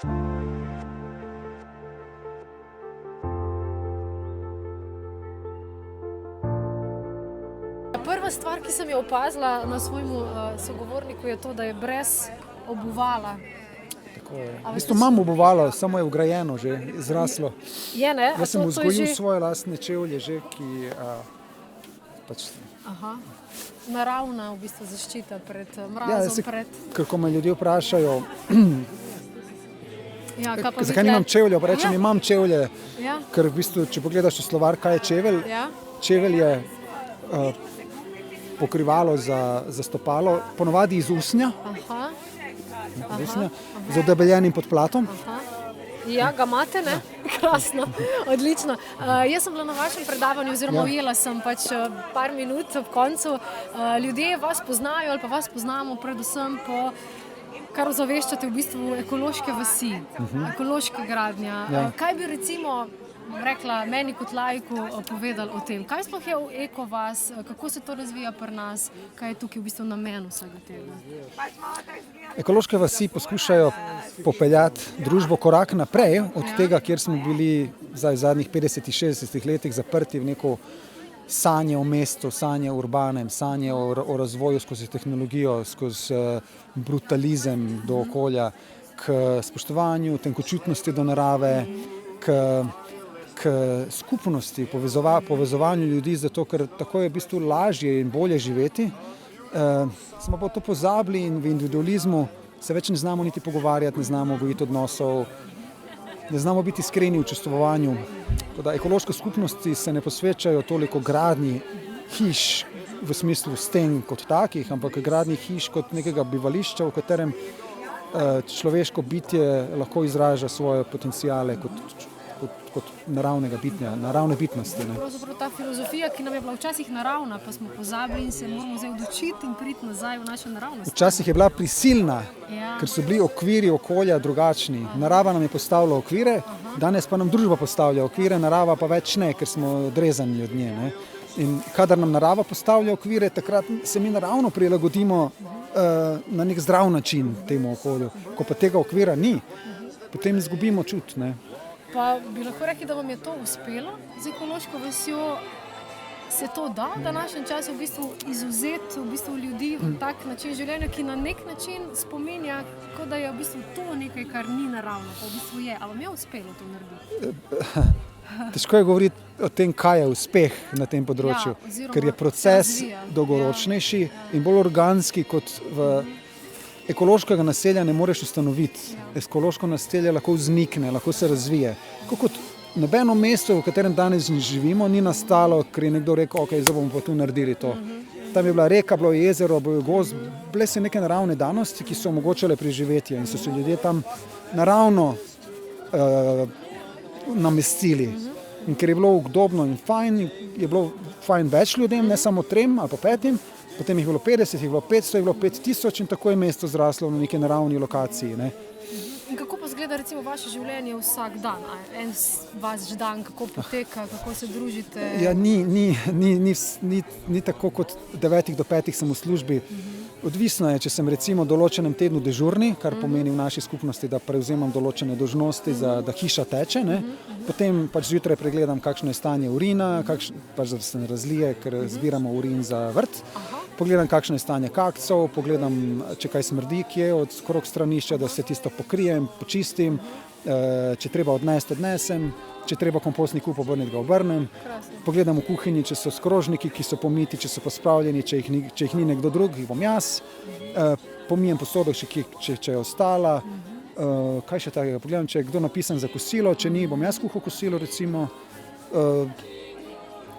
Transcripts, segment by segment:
Prva stvar, ki sem jo opazila na svojemu sogovorniku, je to, da je brez obuvala. Tako je. V bistvu imam obuvalo, samo je vgrajeno že, zraslo. Je, ne? Jaz sem vzgojil svoje lastne čevlje že, ki pač... Aha. Naravna v bistvu zaščita pred mrazom, Ker ko me ljudje vprašajo, kaj zakaj nimam čevljev, pa rečem, imam čevlje, Ja. ker v bistvu, če pogledaš v slovar, kaj je čevelj, Ja. čevelj je pokrivalo za stopalo, ponovadi iz usnja, z odebeljenim podplatom. Ja, ga imate, ne? Krasno, odlično. Jaz sem bila na vašem predavanju oziroma ujela sem pač par minut ob koncu. Ljudje vas poznajo ali pa vas poznamo predvsem po, kar ozaveščate v bistvu ekološke vasi, ekološke gradnja. Kaj bi recimo rekla meni kot laiku povedali o tem? Kaj sploh je ekovas, kako se to razvija pri nas, kaj je tukaj v bistvu namen vsega tega? Ekološke vasi poskušajo popeljati družbo korak naprej od tega, kjer smo bili v zadnjih 50-60 letih zaprti v neko sanje o mestu, sanje o urbanem, sanje o razvoju skozi tehnologijo, skozi brutalizem do okolja, k spoštovanju, tenkočutnosti do narave, k skupnosti, povezovanju ljudi, zato ker tako je v bistvu lažje in bolje živeti. Smo pa to pozabili in v individualizmu se več ne znamo niti pogovarjati, ne znamo gojiti odnosov, ne znamo biti iskreni v čustvovanju. Ekološke skupnosti se ne posvečajo toliko gradnji hiš v smislu sten kot takih, ampak gradnji hiš kot nekega bivališča, v katerem človeško bitje lahko izraža svoje potenciale kot naravnega bitja, naravne bitnosti. Pravzaprav ta filozofija, ki nam je bila včasih naravna, pa smo pozabili in se moramo zdaj odločiti in priti nazaj v naše naravnosti. Včasih je bila prisilna, ker so bili okviri okolja drugačni. Narava nam je postavila okvire, danes pa nam družba postavlja okvire, narava pa več ne, ker smo odrezani od nje. In kadar nam narava postavlja okvire, takrat se mi naravno prilagodimo na nek zdrav način temu okolju. Ko pa tega okvira ni, potem izgubimo čut. Pa bi lahko rekli, da vam je to uspelo z ekološko vasjo? Se to da v današnjem času v bistvu izvzeti v bistvu ljudi v tak način življenja, ki na nek način spominja, kot da je v bistvu to nekaj, kar ni naravno, pa v bistvu je. A vam je uspelo to narediti? Težko je govoriti o tem, kaj je uspeh na tem področju, ker je proces dolgoročnejši in bolj organski kot v ekološkega naselja ne moreš ustanoviti. Ekološko naselje lahko vznikne, lahko se razvije. Kot nobeno mesto, v katerem danes živimo, ni nastalo, ker je nekdo rekel, ok, zdaj bomo pa tu naredili to. Tam je bila reka, bilo je jezero, bil je gozd, bile so neke naravne danosti, ki so omogočale preživetje in so se ljudje tam naravno namestili. In ker je bilo udobno in fajn, je bilo fajn več ljudem, ne samo 3 ali pa 5, potem jih je bilo 50, jih je bilo 500, jih je bilo 5000 in tako je mesto zraslo na neki naravni lokaciji. In kako pa izgleda recimo vaše življenje vsak dan? En vaš dan, kako poteka, kako se družite? Ja, ni tako kot 9 do 5 sem v službi. Odvisno je, če sem recimo v določenem tednu dežurni, kar pomeni v naši skupnosti, da prevzemam določene dolžnosti, da hiša teče. Potem pač zjutraj pregledam, kakšno je stanje urina, pač da se ne razlije, ker zbiramo urin za vrt. Pogledam, kakšno je stanje kakcev, pogledam, če kaj smrdi, kje od krog stranišča, da se tisto pokrijem, počistim, če treba odnesem, če treba kompostni kup obrniti, ga obrnem. Pogledam v kuhinji, če so skrožniki, ki so pomiti, če so pospravljeni, če jih ni nekdo drug, jih bom jaz. Pomijem posodo, če je ostala. Kaj še takega? Pogledam, če je kdo napisan za kosilo, če ni, bom jaz kuhal kosilo, recimo.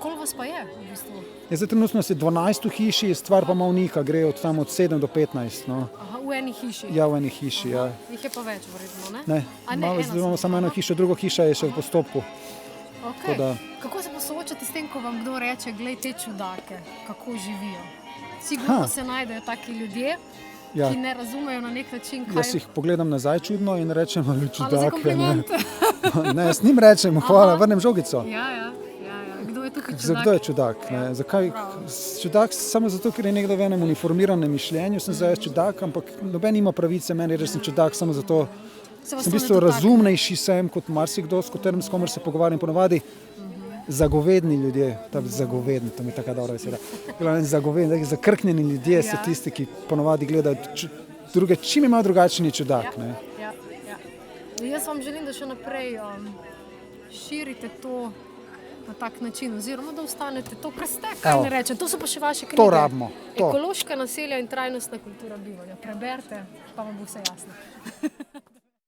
Koliko vas pa je v bistvu? Zdaj trenutno si 12 v hiši, stvar pa malnika, gre od 7 do 15. Aha, v eni hiši? Ja, v eni hiši, ja. Jih je pa več, verjetno, ne? Zdaj imamo samo eno hišo, druga hiša je še v postopku. Kako se pa soočate s tem, ko vam kdo reče, glej te čudake, kako živijo? Sigurno se najdejo taki ljudje, ki ne razumejo na nek način, kaj... Jaz jih pogledam nazaj čudno in rečem, čudake. Hvala za kompliment. Ne, jaz njim rečem, hvala, vrnem žogico. Ja. Kdo je tukaj čudak? Kdo je čudak? Zakaj? Čudak samo zato, ker je nekdo v enem uniformiranem mišljenju, sem zdaj čudak, ampak noben ima pravice meni reči, da sem čudak samo zato, Se vas Sem to v ne bistvu dotakne? razumnejši sem kot marsikdo, s komer se pogovarjam ponovadi. Zagovedni ljudje, zagovedni, to mi je tako dobra beseda. Zagovedni, zakrknjeni ljudje so tisti, ki ponovadi gledajo druge, čim imajo drugačen čudak. Ne? Ja. Jaz vam želim, da še naprej širite to na tak način, oziroma da ostanete to, kar ste, kaj ne rečem. To so pa še vaše knjige. To rabimo. To. Ekološka naselja in trajnostna kultura bivanja. Preberite, pa vam bo vse jasno.